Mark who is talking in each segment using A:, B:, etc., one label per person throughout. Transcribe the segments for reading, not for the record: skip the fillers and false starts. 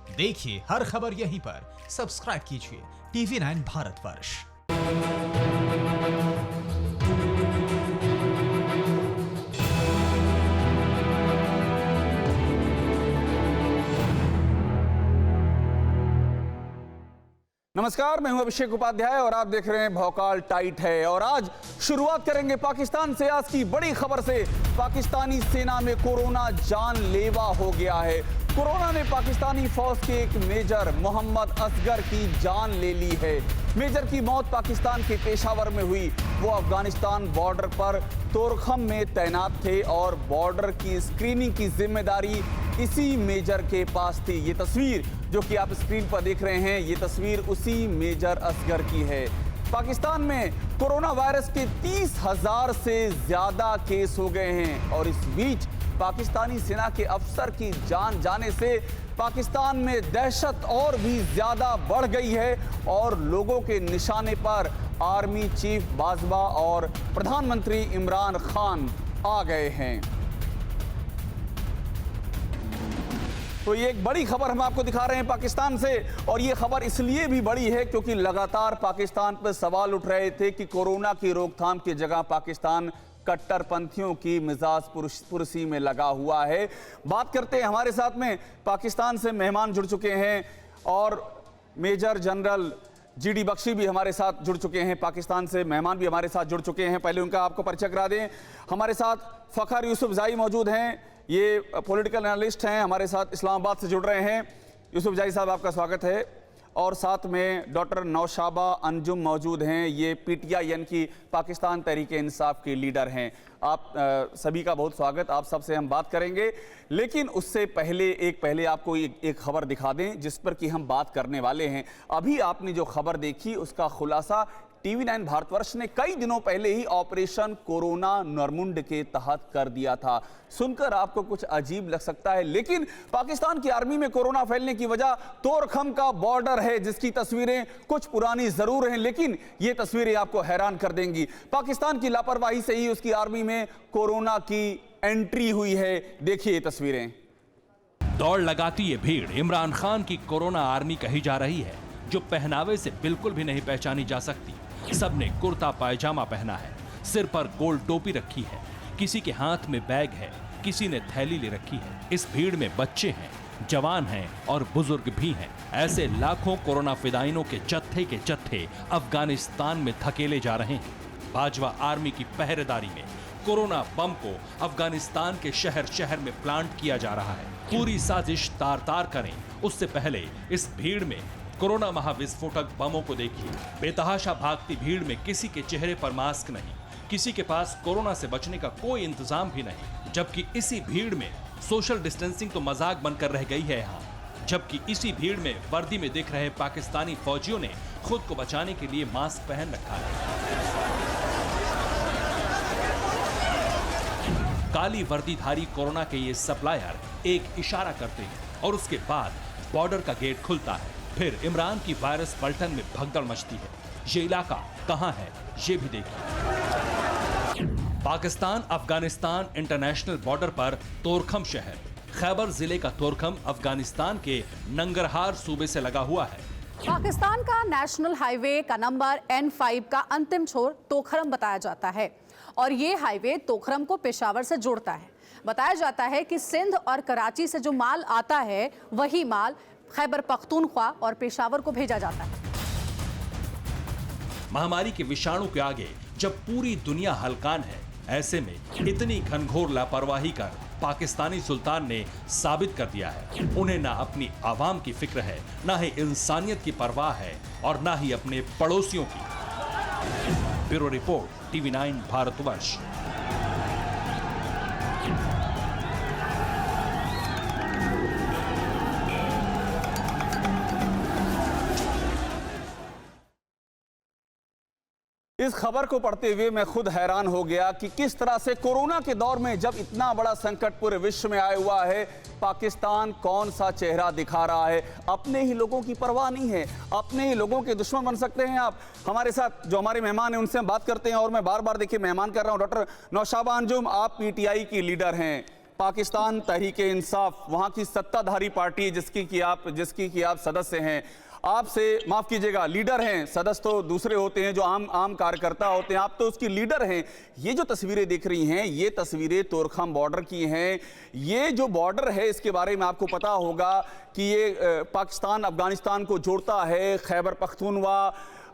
A: देखिए हर खबर यहीं पर। सब्सक्राइब कीजिए TV9 भारतवर्ष।
B: नमस्कार, मैं हूं अभिषेक उपाध्याय और आप देख रहे हैं भौकाल टाइट है। और आज शुरुआत करेंगे पाकिस्तान से। आज की बड़ी खबर से। पाकिस्तानी सेना में कोरोना जानलेवा हो गया है। कोरोना ने पाकिस्तानी फौज के एक मेजर मोहम्मद असगर की जान ले ली है। मेजर की मौत पाकिस्तान के पेशावर में हुई। वो अफगानिस्तान बॉर्डर पर तोरखम में तैनात थे और बॉर्डर की स्क्रीनिंग की जिम्मेदारी इसी मेजर के पास थी। ये तस्वीर जो कि आप स्क्रीन पर देख रहे हैं, ये तस्वीर उसी मेजर असगर की है। पाकिस्तान में कोरोना वायरस के 30,000 से ज्यादा केस हो गए हैं और इस बीच पाकिस्तानी सेना के अफसर की जान जाने से पाकिस्तान में दहशत और भी ज्यादा बढ़ गई है और लोगों के निशाने पर आर्मी चीफ बाजवा और प्रधानमंत्री इमरान खान आ गए हैं। तो ये एक बड़ी खबर हम आपको दिखा रहे हैं पाकिस्तान से। और ये खबर इसलिए भी बड़ी है क्योंकि लगातार पाकिस्तान पर सवाल उठ रहे थे कि कोरोना की रोकथाम की जगह पाकिस्तान कट्टरपंथियों की मिजाज पुरसी में लगा हुआ है। बात करते हैं, हमारे साथ में पाकिस्तान से मेहमान जुड़ चुके हैं और मेजर जनरल GD बख्शी भी हमारे साथ जुड़ चुके हैं। पाकिस्तान से मेहमान भी हमारे साथ जुड़ चुके हैं। पहले उनका आपको परिचय करा दें। हमारे साथ फ़खर यूसुफज़ई मौजूद हैं, ये पॉलिटिकल एनालिस्ट हैं, हमारे साथ इस्लामाबाद से जुड़ रहे हैं। यूसुफज़ई साहब, आपका स्वागत है। और साथ में डॉक्टर नौशाबा अंजुम मौजूद हैं, ये PTI यानी कि पाकिस्तान तहरीक इंसाफ के लीडर हैं। आप सभी का बहुत स्वागत। आप सबसे हम बात करेंगे, लेकिन उससे पहले आपको एक खबर दिखा दें जिस पर कि हम बात करने वाले हैं। अभी आपने जो खबर देखी उसका खुलासा TV9 भारतवर्ष ने कई दिनों पहले ही ऑपरेशन कोरोना नरमुंड के तहत कर दिया था। सुनकर आपको कुछ अजीब लग सकता है, लेकिन पाकिस्तान की आर्मी में कोरोना फैलने की वजह तोरखम का बॉर्डर है, जिसकी तस्वीरें कुछ पुरानी जरूर हैं, लेकिन ये तस्वीरें आपको हैरान कर देंगी। पाकिस्तान की लापरवाही से ही उसकी आर्मी में कोरोना की एंट्री हुई है। देखिए तस्वीरें।
C: दौड़ लगाती ये भीड़ इमरान खान की कोरोना आर्मी कही जा रही है, जो पहनावे से बिल्कुल भी नहीं पहचानी जा सकती। सबने कुर्ता पायजामा पहना है, सिर पर गोल टोपी रखी है, किसी के हाथ में बैग है, किसी ने थैली ले रखी है। इस भीड़ में बच्चे हैं, जवान हैं और बुजुर्ग भी हैं। ऐसे लाखों कोरोना फिदाइनों के जत्थे अफगानिस्तान में धकेले जा रहे हैं। बाजवा आर्मी की पहरेदारी में कोरोना बम को अफगानिस्तान के शहर शहर में प्लांट किया जा रहा है। पूरी साजिश तार तार करें उससे पहले इस भीड़ में कोरोना महाविस्फोटक बमों को देखिए। बेतहाशा भागती भीड़ में किसी के चेहरे पर मास्क नहीं, किसी के पास कोरोना से बचने का कोई इंतजाम भी नहीं, जबकि इसी भीड़ में सोशल डिस्टेंसिंग तो मजाक बनकर रह गई है यहाँ। जबकि इसी भीड़ में वर्दी में दिख रहे पाकिस्तानी फौजियों ने खुद को बचाने के लिए मास्क पहन रखा है। काली वर्दीधारी कोरोना के ये सप्लायर एक इशारा करते हैं और उसके बाद बॉर्डर का गेट खुलता है। फिर इमरान की वायरस पलटन में भगदड़ मचती है। ये इलाका कहां है ये भी देखिए। पाकिस्तान अफगानिस्तान इंटरनेशनल बॉर्डर पर तोरखम शहर, खैबर जिले का तोरखम अफगानिस्तान के नंगरहार सूबे से लगा हुआ है।
D: पाकिस्तान का नेशनल हाईवे का नंबर N5 का अंतिम छोर तोखरम बताया जाता है और ये हाईवे तोखरम को पेशावर से जोड़ता है। बताया जाता है कि सिंध और कराची से जो माल आता है वही माल खैबर पख्तूनख्वा और पेशावर को भेजा जाता है।
C: महामारी के विषाणु के आगे जब पूरी दुनिया हलकान है, ऐसे में इतनी घनघोर लापरवाही कर पाकिस्तानी सुल्तान ने साबित कर दिया है उन्हें ना अपनी आवाम की फिक्र है, ना ही इंसानियत की परवाह है और ना ही अपने पड़ोसियों की। Bureau report TV9 Bharatvarsh.
B: इस खबर को पढ़ते हुए मैं खुद हैरान हो गया कि किस तरह से कोरोना के दौर में जब इतना बड़ा संकट पूरे विश्व में आया हुआ है, पाकिस्तान कौन सा चेहरा दिखा रहा है। अपने ही लोगों की परवाह नहीं है, अपने ही लोगों के दुश्मन बन सकते हैं आप। हमारे साथ जो हमारे मेहमान हैं उनसे हम बात करते हैं और मैं बार बार देखिए मेहमान कर रहा हूं। डॉक्टर नौशाबा अंजुम, आप PTI की लीडर हैं, पाकिस्तान तहरीक-ए-इंसाफ वहां की सत्ताधारी पार्टी जिसकी कि आप सदस्य हैं, आपसे माफ कीजिएगा लीडर हैं, सदस्य तो दूसरे होते हैं जो आम कार्यकर्ता होते हैं, आप तो उसकी लीडर हैं। ये जो तस्वीरें दिख रही हैं ये तस्वीरें तोरखम बॉर्डर की हैं। ये जो बॉर्डर है इसके बारे में आपको पता होगा कि ये पाकिस्तान अफगानिस्तान को जोड़ता है, खैबर पख्तूनवा,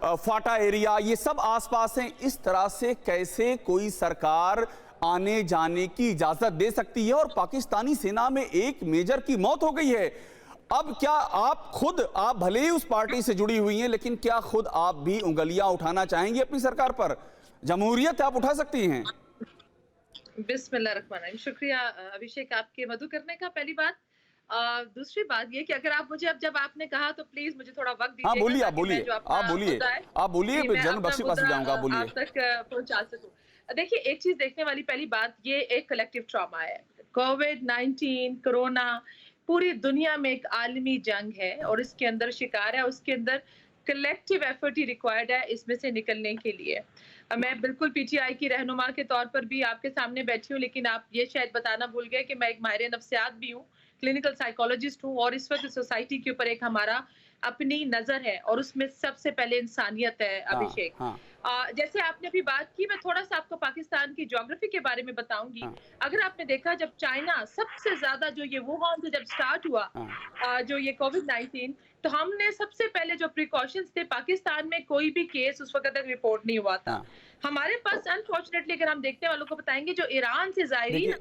B: फाटा एरिया, ये सब आसपास हैं। इस तरह से कैसे कोई सरकार आने जाने की इजाजत दे सकती है? और पाकिस्तानी सेना में एक मेजर की मौत हो गई है। अब क्या आप भले ही उस पार्टी से जुड़ी हुई हैं, लेकिन क्या खुद आप भी उंगलियां उठाना चाहेंगी अपनी सरकार पर? जमहूरियत आप उठा सकती हैं?
E: बिस्मिल्लाहिर्रहमानिर्रहीम। शुक्रिया अभिषेक आपके मधु करने का, पहली बात। दूसरी बात ये कि अगर आप मुझे, अब जब आपने कहा तो प्लीज मुझे थोड़ा वक्त दीजिएगा।
B: हाँ बोलिए, आप बोलिए,
E: मैं
B: जनरल बख्शी पास जाऊंगा, आप बोलिए।
E: आप तक पहुंचा सकूं। देखिए, एक चीज देखने वाली पहली बात, ये एक कलेक्टिव ट्रॉमा है। कोविड-19, कोरोना पूरी दुनिया में एक आलमी जंग है और इसके अंदर शिकार है, उसके अंदर कलेक्टिव एफर्ट ही रिक्वायर्ड है इसमें से निकलने के लिए। मैं बिल्कुल पीटीआई की रहनुमा के तौर पर भी आपके सामने बैठी हूँ, लेकिन आप ये शायद बताना भूल गए कि मैं एक माहिर नफ्सियात भी हूँ, क्लिनिकल साइकोलॉजिस्ट हूँ, और इस वक्त सोसाइटी के ऊपर एक हमारा अपनी नजर है और उसमें सबसे पहले इंसानियत है। अभिषेक, जैसे आपने अभी बात की, मैं थोड़ा सा आपको पाकिस्तान की ज्योग्राफी के बारे में बताऊंगी। अगर आपने देखा, जब चाइना सबसे ज्यादा जो ये वुहान से जब स्टार्ट हुआ जो ये कोविड-19, तो हमने सबसे पहले जो प्रिकॉशंस थे, पाकिस्तान में कोई भी केस उस वक्त तक रिपोर्ट नहीं हुआ था। हमारे पास अनफॉर्चुनेटली, अगर हम देखने वालों को बताएंगे, जो ईरान से जायरीन,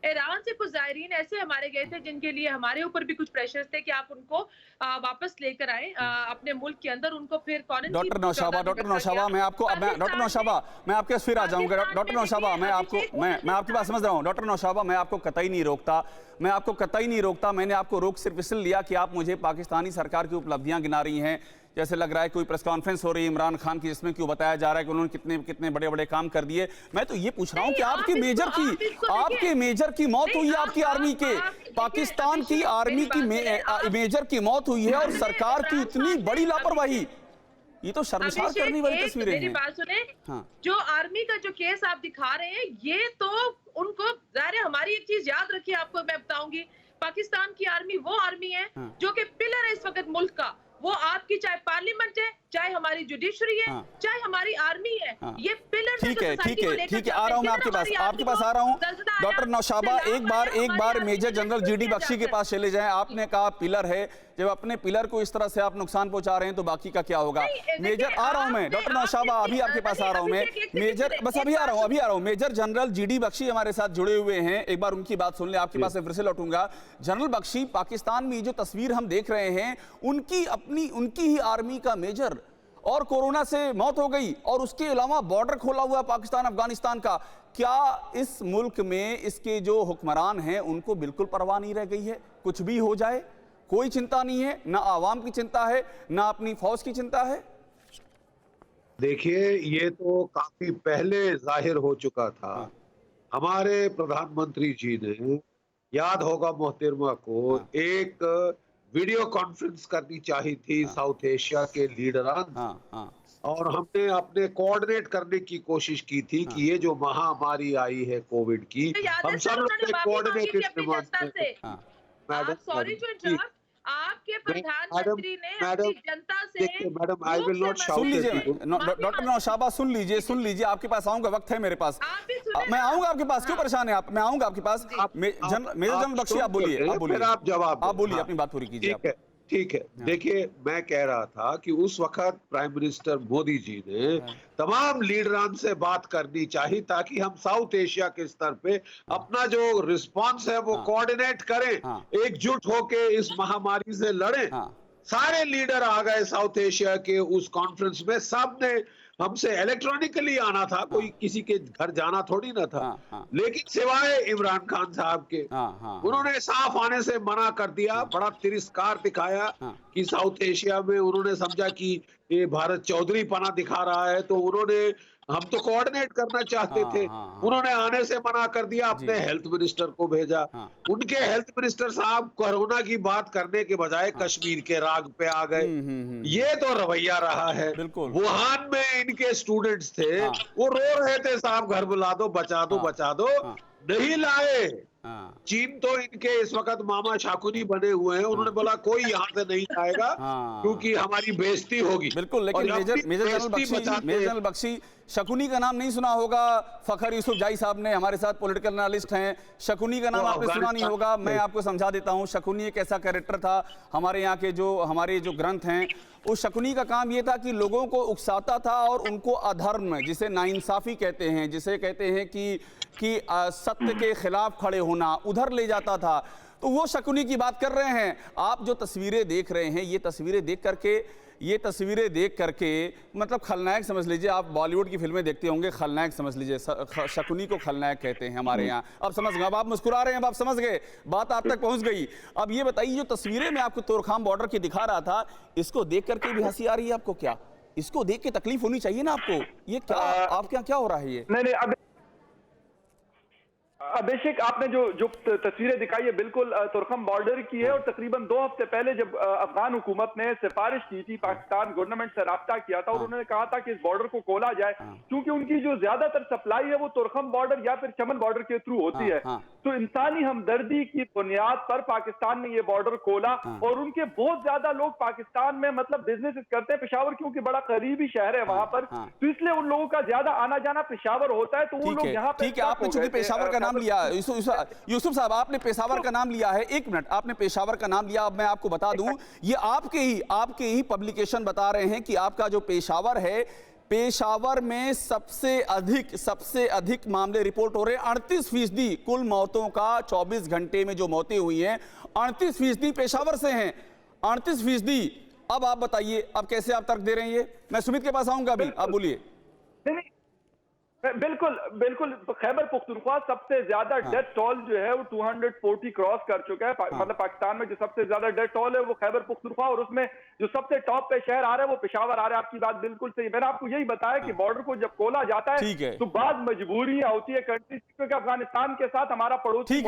E: ईरान से कुछ जायरीन ऐसे हमारे गए थे जिनके लिए हमारे ऊपर भी कुछ प्रेशर्स थे कि आप उनको वापस लेकर आए अपने मुल्क के अंदर, उनको फिर क्वारंटाइन।
B: डॉक्टर नौशाबा, मैं आपके फिर आ जाऊंगा। डॉक्टर नौशाबा, मैं आपकी बात समझ रहा हूँ। डॉक्टर नौशाबा, मैं आपको कतई नहीं रोकता, मैंने आपको रोक सिर्फ इसलिए लिया कि आप मुझे पाकिस्तानी सरकार की उपलब्धियां गिना रही हैं। जैसे लग रहा है कोई प्रेस कॉन्फ्रेंस हो रही है इमरान खान की, जिसमें क्यों बताया जा रहा है कि उन्होंने कितने कितने बड़े बड़े काम कर दिए। मैं तो ये पूछ रहा हूं कि आपके मेजर की मौत हुई है, आपकी आर्मी के, पाकिस्तान की आर्मी की मेजर की मौत हुई है, और सरकार की इतनी बड़ी लापरवाही, ये तो शर्मसार करने वाली तस्वीरें हैं।
E: मेरी बात सुने, जो आर्मी का जो केस आप दिखा रहे हैं, ये तो उनको जाहिर है, हमारी एक चीज याद रखिए, आपको मैं बताऊंगी, पाकिस्तान की आर्मी वो आर्मी है जो कि पिलर है इस वक्त मुल्क का। वो आपकी चाहे पार्लियामेंट है, चाहे हमारी जुडिशरी है, चाहे हमारी आर्मी है, ये पिलर।
B: ठीक है, आ रहा हूं मैं आपके पास आ रहा हूं। डॉक्टर नौशाबा, एक बार मेजर जनरल जीडी बख्शी के पास चले जाएं। आपने कहा पिलर है, जब अपने पिलर को इस तरह से आप नुकसान पहुंचा रहे हैं तो बाकी का क्या होगा? मेजर, आ रहा हूं मैं, डॉक्टर नौशाबा, अभी आपके पास आ रहा हूं मैं। मेजर, बस अभी आ रहा हूं। मेजर जनरल जीडी बख्शी हमारे साथ जुड़े हुए हैं, एक बार उनकी बात सुन ले, आपके पास से फिर से लौटूंगा। जनरल बख्शी, पाकिस्तान में जो तस्वीर हम देख रहे हैं, उनकी ही आर्मी का मेजर और कोरोना से मौत हो गई, और उसके अलावा बॉर्डर खोला हुआ पाकिस्तान अफगानिस्तान का। क्या इस मुल्क में इसके जो हुक्मरान हैं उनको बिल्कुल परवाह नहीं रह गई है? कुछ भी हो जाए कोई चिंता नहीं है, ना आवाम की चिंता है, ना अपनी फौज की चिंता है?
F: देखिए, ये तो काफी पहले जाहिर हो चुका था। हमारे प्रधानमंत्री जी ने, याद होगा मोहतरमा को, एक वीडियो कॉन्फ्रेंस करनी चाहिए थी साउथ एशिया के लीडरान, और हमने अपने कोऑर्डिनेट करने की कोशिश की थी कि ये जो महामारी आई है कोविड की, हम सब लोग कोऑर्डिनेटेड।
E: आपके प्रधानमंत्री ने अपनी जनता से,
F: madam, I will not shout.
B: सुन लीजिए डॉक्टर नौशाबा, सुन लीजिए, आपके पास आऊंगा, वक्त है मेरे पास, मैं आऊंगा आपके पास। क्यों परेशान है आप? मैं आऊंगा आपके पास। मेजर जनरल बख्शी, आप बोलिए,
F: आप जवाब,
B: आप बोलिए, अपनी बात पूरी कीजिए।
F: ठीक है। देखिए, मैं कह रहा था कि उस वक्त प्राइम मिनिस्टर मोदी जी ने तमाम लीडरान से बात करनी चाहिए, ताकि हम साउथ एशिया के स्तर पे अपना जो रिस्पांस है वो कोऑर्डिनेट करें, एकजुट होके इस महामारी से लड़ें। सारे लीडर आ गए साउथ एशिया के उस कॉन्फ्रेंस में, सब ने हमसे इलेक्ट्रॉनिकली आना था, कोई किसी के घर जाना थोड़ी ना था। लेकिन सिवाय इमरान खान साहब के, उन्होंने साफ आने से मना कर दिया, बड़ा तिरस्कार दिखाया कि साउथ एशिया में उन्होंने समझा कि ये भारत चौधरी पना दिखा रहा है, तो उन्होंने, हम तो कोऑर्डिनेट करना चाहते थे, उन्होंने आने से मना कर दिया, अपने हेल्थ मिनिस्टर को भेजा। उनके हेल्थ मिनिस्टर साहब कोरोना की बात करने के बजाय कश्मीर के राग पे आ गए। ये तो रवैया रहा है। वुहान में इनके स्टूडेंट्स थे, वो रो रहे थे, साहब घर बुला दो, बचा दो, नहीं लाए।
B: हाँ।
F: चीन तो इनके इस वक्त मामा शाकुनी बने हुए हैं, उन्होंने बोला कोई यहाँ से नहीं आएगा
B: हाँ।
F: क्योंकि हमारी बेइज्जती होगी।
B: बिल्कुल, लेकिन
F: और अपनी
B: मेजर
F: बेइज्जती बचाते
B: जनरल बख्शी, शकुनी का नाम नहीं सुना होगा। फखर यूसुफजाई साहब ने, हमारे साथ पॉलिटिकल एनालिस्ट हैं, शकुनी का नाम आपने सुना नहीं होगा। मैं आपको समझा देता हूँ, शकुनी एक ऐसा कैरेक्टर था हमारे यहाँ के हमारे जो ग्रंथ हैं, उस शकुनी का काम ये था कि लोगों को उकसाता था और उनको अधर्म, जिसे नाइंसाफी कहते हैं, जिसे कहते हैं कि सत्य के खिलाफ खड़े होना, उधर ले जाता था। तो वो शकुनी की बात कर रहे हैं। आप जो तस्वीरें देख रहे हैं, ये तस्वीरें देख करके मतलब खलनायक समझ लीजिए। आप बॉलीवुड की फिल्में देखते होंगे, खलनायक समझ लीजिए, शकुनी को खलनायक कहते हैं हमारे यहाँ। अब समझ गए, अब आप मुस्कुरा रहे हैं, अब आप समझ गए, बात आप तक पहुंच गई। अब ये बताइए, जो तस्वीरें मैं आपको तोरखाम बॉर्डर की दिखा रहा था, इसको देख करके भी हंसी आ रही है आपको क्या? इसको देख के तकलीफ होनी चाहिए ना आपको। ये क्या आपके यहाँ क्या हो रहा है? ये
G: नहीं, अभिषेक, आपने जो तस्वीरें दिखाई है बिल्कुल तुर्कम बॉर्डर की है। और तकरीबन 2 हफ्ते पहले जब अफगान हुकूमत ने सिफारिश की थी, पाकिस्तान गवर्नमेंट से राब्ता किया था और उन्होंने कहा था कि इस बॉर्डर को खोला जाए, क्योंकि उनकी जो ज्यादातर सप्लाई है वो तुर्कम बॉर्डर या फिर चमन बॉर्डर के थ्रू होती है। तो इंसानी हमदर्दी की बुनियाद पर पाकिस्तान ने ये बॉर्डर खोला और उनके बहुत ज्यादा लोग पाकिस्तान में मतलब बिजनेस करते हैं। पेशावर क्योंकि बड़ा करीबी शहर है वहां पर, तो इसलिए उन लोगों का ज्यादा आना जाना पेशावर होता है। तो वो लोग यहाँ पे,
B: ठीक है, आपने चूंकि पेशावर का नाम लिया, यूसुफ साहब आपने पेशावर का नाम लिया है, 1 मिनट, आपने पेशावर का नाम लिया। अब मैं आपको बता दूं, ये आपके ही पब्लिकेशन बता रहे हैं कि आपका जो पेशावर है, पेशावर में सबसे अधिक मामले रिपोर्ट हो रहे हैं। 38% कुल मौतों का 24 घंटे में जो मौतें हुई हैं, 38% पेशावर से हैं। 38%। अब आप बताइए, अब कैसे आप तर्क दे रहे हैं ये? मैं सुमित के पास आऊंगा अभी, आप बोलिए।
G: बिल्कुल खैबर पुख्तनख्वा सबसे ज्यादा डेथ टोल जो है वो 240 क्रॉस कर चुका है। मतलब पाकिस्तान में जो सबसे ज्यादा डेथ टोल है वो खैबर पुख्तनख्वा, और उसमें जो सबसे टॉप पे शहर आ रहा है वो पेशावर आ रहा है। आपकी बात बिल्कुल सही। मैंने आपको यही बताया कि बॉर्डर को जब खोला जाता है तो बाद मजबूरियां होती है कंट्रीज, क्योंकि अफगानिस्तान के साथ हमारा पड़ोसी
B: ठीक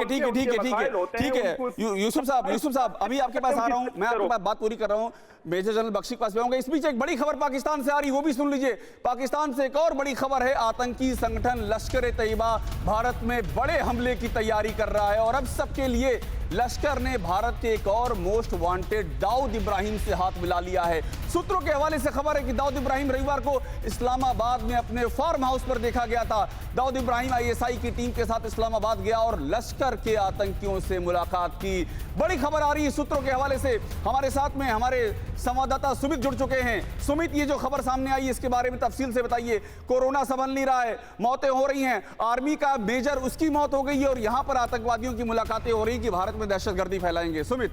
B: है यूसुफ साहब अभी आपके पास आ रहा हूं, मैं आपके पास बात पूरी कर रहा हूं। मेजर जनरल बख्शी के पास आऊंगा। इस बीच एक बड़ी खबर पाकिस्तान से आ रही, वो भी सुन लीजिए। पाकिस्तान से एक और बड़ी खबर है। आतंकी संगठन लश्कर ए तैयबा भारत में बड़े हमले की तैयारी कर रहा है और अब सबके लिए लश्कर ने भारत के एक और मोस्ट वांटेड दाऊद इब्राहिम से हाथ मिला लिया है। सूत्रों के हवाले से खबर है कि दाऊद इब्राहिम रविवार को इस्लामाबाद में अपने फार्म हाउस पर देखा गया था। दाऊद इब्राहिम आईएसआई की टीम के साथ इस्लामाबाद गया और लश्कर के आतंकियों से मुलाकात की। बड़ी खबर आ रही है सूत्रों के हवाले से। हमारे साथ में हमारे संवाददाता सुमित जुड़ चुके हैं। सुमित, ये जो खबर सामने आई इसके बारे में तफसील से बताइए। कोरोना संभल नहीं रहा है, मौतें हो रही हैं, आर्मी का मेजर उसकी मौत हो गई है और यहां पर आतंकवादियों की मुलाकातें हो रही कि भारत में दहशतगर्दी फैलाएंगे। सुमित,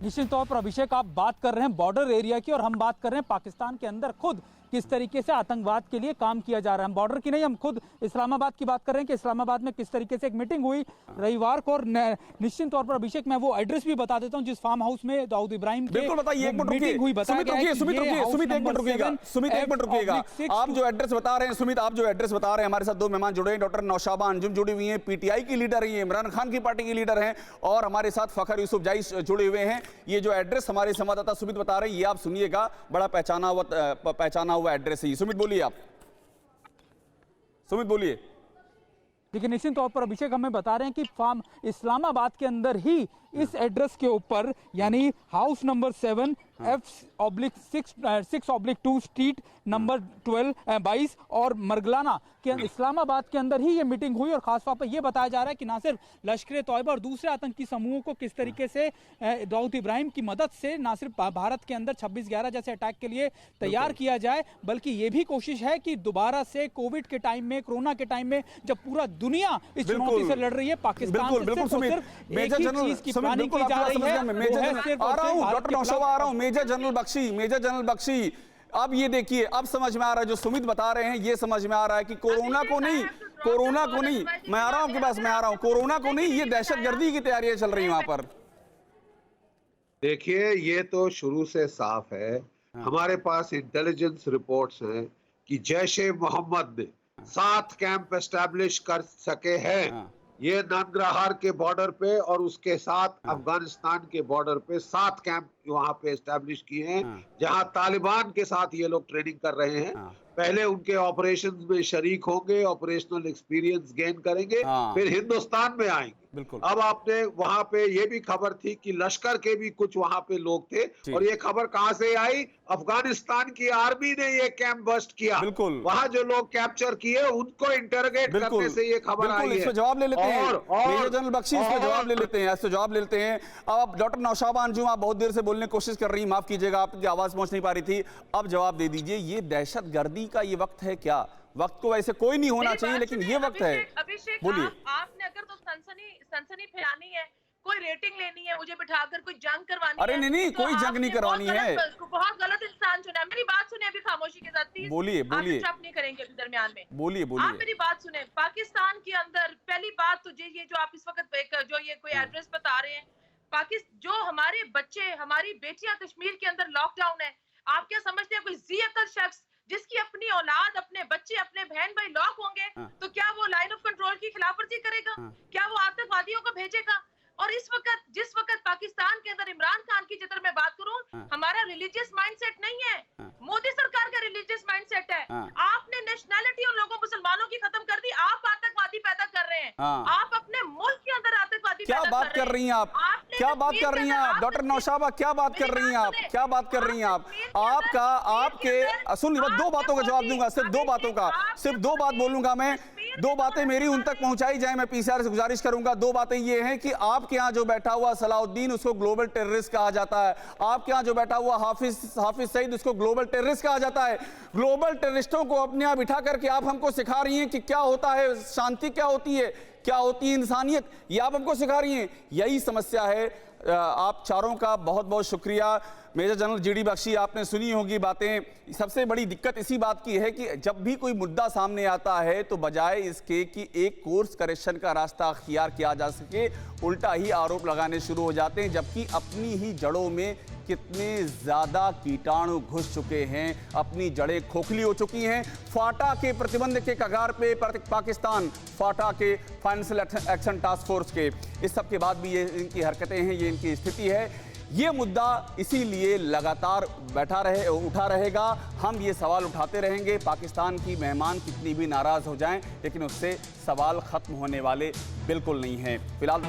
H: निश्चित तौर पर अभिषेक, आप बात कर रहे हैं बॉर्डर एरिया की और हम बात कर रहे हैं पाकिस्तान के अंदर खुद किस तरीके से आतंकवाद के लिए काम किया जा रहा है। हम बॉर्डर की नहीं, हम खुद इस्लामाबाद की बात कर रहे हैं कि इस्लामाबाद में किस तरीके से एक मीटिंग हुई रविवार को। और निश्चित तौर पर अभिषेक, मैं वो एड्रेस भी बता देता हूं जिस फार्म हाउस में दाऊद इब्राहिम की
B: बिल्कुल बताइए। एक मिनट रुकिए सुमित, एक मिनट रुकिएगा। आप जो एड्रेस बता रहे हैं सुमित, आप जो एड्रेस बता रहे हैं, हमारे साथ 2 मेहमान जुड़े हैं। डॉक्टर नौशाबा अंजुम जुड़ी हुई हैं, पीटीआई की लीडर हैं, इमरान खान की पार्टी की लीडर हैं, और हमारे साथ फखर यूसुफजाई जुड़े हुए हैं। ये जो एड्रेस हमारे संवाददाता सुमित बता रहे हैं, ये आप सुनिएगा, बड़ा पहचाना हुआ एड्रेस है। सुमित बोलिए, आप सुमित बोलिए।
H: लेकिन निश्चित तौर पर अभिषेक हमें बता रहे हैं कि फार्म इस्लामाबाद के अंदर ही इस एड्रेस के ऊपर, यानी house number 7 F/6/2 street number 22 और मरगलाना के इस्लामाबाद के अंदर ही ये मीटिंग हुई। और खासतौर पर यह बताया जा रहा है कि ना सिर्फ लश्कर ए तौयबा और दूसरे आतंकी समूहों को किस तरीके से दाऊद इब्राहिम की मदद से ना सिर्फ भारत के अंदर 26/11 जैसे अटैक के लिए तैयार किया जाए, बल्कि ये भी कोशिश है कि दोबारा से कोविड के टाइम में, कोरोना के टाइम में, जब पूरा दुनिया इस चुनौती से लड़ रही है, पाकिस्तान से सिर्फ एक ही चीज की प्लानिंग की जा रही है।
B: डॉक्टर नौशाबा आ रहा हूं। मेजर जनरल बख्शी, अब ये देखिए, अब समझ में आ रहा है जो सुमित बता रहे हैं, ये समझ में आ रहा है कि कोरोना को नहीं, मैं आ रहा हूं आपके पास, कोरोना को नहीं, ये दहशतगर्दी की तैयारियां चल रही हैं वहां पर।
F: देखिए, ये तो शुरू से साफ है। हमारे पास इंटेलिजेंस रिपोर्ट्स हैं कि जैश-ए मोहम्मद ने 7 कैंप एस्टैब्लिश कर सके हैं। ये ननगरहार के बॉर्डर पे और उसके साथ अफगानिस्तान के बॉर्डर पे 7 कैंप वहां पे एस्टैब्लिश किए हैं, जहां तालिबान के साथ ये लोग ट्रेनिंग कर रहे हैं। पहले उनके ऑपरेशंस में शरीक होंगे, ऑपरेशनल एक्सपीरियंस गेन करेंगे,
B: हाँ।
F: फिर हिंदुस्तान में आएंगे।
B: बिल्कुल।
F: अब आपने वहां पे ये भी खबर थी कि लश्कर के भी कुछ वहां पे लोग थे, और ये खबर कहां से आई? अफगानिस्तान की आर्मी ने ये कैंप बस्ट किया।
B: बिल्कुल।
F: वहां जो लोग कैप्चर किए उनको इंटरोगेट करने से ये खबर आई है।
B: इसको जवाब ले लेते हैं
F: और
B: मेजर जनरल बख्शी, इसको जवाब ले लेते हैं, इसको जवाब ले लेते हैं। अब डॉक्टर नौशाबा अंजुम, आप बहुत देर से बोलने की कोशिश कर रही, माफ कीजिएगा आपकी आवाज पहुंच नहीं पा रही थी, अब जवाब दे दीजिए, ये दहशतगर्दी का ये वक्त है क्या? वक्त को वैसे कोई नहीं होना चाहिए, लेकिन ये वक्त है।
E: अभिषेक,
B: बोलिए।
E: आपने अगर तो सनसनी फैलानी है, कोई रेटिंग लेनी है, मुझे बिठाकर कोई जंग करवानी
B: अरे
E: है,
B: नहीं,
E: तो
B: कोई जंग नहीं करवानी है।
E: बहुत गलत इंसान चुना है। मेरी बात सुने अभी खामोशी के साथ, प्लीज।
B: बोलिए।
E: आप चुप नहीं करेंगे अभी दरमियान में।
B: बोलिए।
E: आप मेरी बात सुने। पाकिस्तान के अंदर पहली बात तो ये जो आप इस वक्त जो ये कोई एड्रेस बता रहे हैं, जो हमारे बच्चे, हमारी बेटियां कश्मीर के अंदर लॉकडाउन है, आप क्या समझते हैं कोई जियतल शख्स जिसकी अपनी औलाद, अपने बच्चे, अपने बहन भाई लॉक होंगे, तो क्या वो लाइन ऑफ कंट्रोल की खिलाफवर्जी करेगा? क्या वो आतंकवादियों को भेजेगा? और जिस वक्त पाकिस्तान के अंदर इमरान खान की जिधर मैं बात करूं, हमारा रिलीजियस माइंडसेट नहीं है, मोदी सरकार का रिलीजियस माइंडसेट है। आपने नेशनैलिटी उन लोगों मुसलमानों की खत्म कर दी, आप आतंकवादी पैदा कर रहे हैं। आप अपने मुल्क के अंदर आतंकवादी
B: क्या बात कर रही हैं आप? क्या बात कर रही हैं आप डॉक्टर नौशाबा? क्या बात कर रही हैं आप? क्या बात कर रही हैं आप? आपके सुन, दो बातों का जवाब दूंगा, सिर्फ दो बातों का, सिर्फ दो बात बोलूंगा मैं, दो बातें मेरी उन तक पहुंचाई जाए, मैं पीसीआर से गुजारिश करूंगा। दो बातें ये हैं कि आपके यहाँ जो बैठा हुआ सलाउद्दीन, उसको ग्लोबल टेररिस्ट कहा जाता है। आपके यहाँ जो बैठा हुआ हाफिज सईद, उसको ग्लोबल टेररिस्ट कहा जाता है। ग्लोबल टेररिस्टों को अपने यहाँ बिठा करके आप हमको सिखा रही हैं कि क्या होता है शांति, क्या होती है, क्या होती है इंसानियत, ये आप हमको सिखा रही हैं। यही समस्या है। आप चारों का बहुत बहुत शुक्रिया। मेजर जनरल जीडी बख्शी, आपने सुनी होगी बातें। सबसे बड़ी दिक्कत इसी बात की है कि जब भी कोई मुद्दा सामने आता है तो बजाय इसके कि एक कोर्स करेक्शन का रास्ता अख्तियार किया जा सके, उल्टा ही आरोप लगाने शुरू हो जाते हैं, जबकि अपनी ही जड़ों में कितने ज़्यादा कीटाणु घुस चुके हैं, अपनी जड़ें खोखली हो चुकी हैं। फाटा के प्रतिबंध के कगार पे पाकिस्तान, फाटा के फाइनेंशियल एक्शन टास्क फोर्स के, इस सब के बाद भी ये इनकी हरकतें हैं, ये इनकी स्थिति है। ये मुद्दा इसीलिए लगातार उठा रहेगा। हम ये सवाल उठाते रहेंगे। पाकिस्तान की मेहमान कितनी भी नाराज़ हो जाएं, लेकिन उससे सवाल ख़त्म होने वाले बिल्कुल नहीं हैं। फिलहाल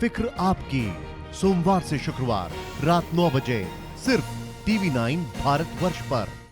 I: फिक्र आपकी, सोमवार से शुक्रवार रात 9 बजे सिर्फ TV9 भारतवर्ष पर।